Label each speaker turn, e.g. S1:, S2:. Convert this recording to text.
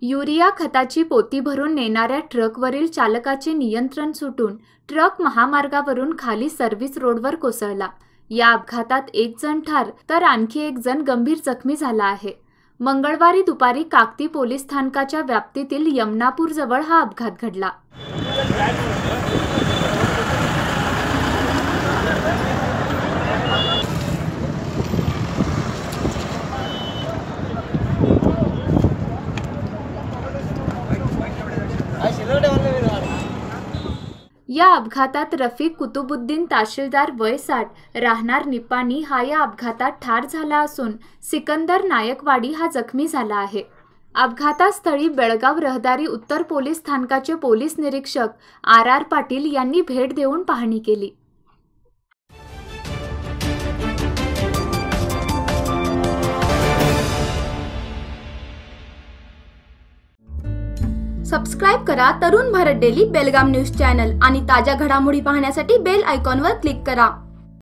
S1: Urea खताची पोती भरून नेणाऱ्या ट्रकवरील चालकाचे नियंत्रण सुटून ट्रक महामार्गावरून खाली सर्व्हिस रोडवर कोसळला। या अपघातात एक जण ठार तर आणखी एक जण गंभीर जखमी झाला आहे। मंगळवारी दुपारी काकती पोलीस स्थानकाच्या व्याप्तीतील यमनापूर जवळ हा अपघात घडला। या अपघातात रफिक कुतुबुद्दीन तहसीलदार वय 60 राहणार निपाणी हा या अपघातात ठार झाला असून सिकंदर नायकवाडी हा जखमी झाला आहे। अपघातास्थळी बेळगाव रहदारी उत्तर पोलीस स्थानकाचे पोलीस निरीक्षक RR पाटील यांनी भेट देऊन पाहणी केली।
S2: सबस्क्राइब करा तरुण भारत डेली बेलगाम न्यूज चॅनल आणि ताज्या घडामोडी पाहण्यासाठी बेल आयकॉनवर क्लिक करा।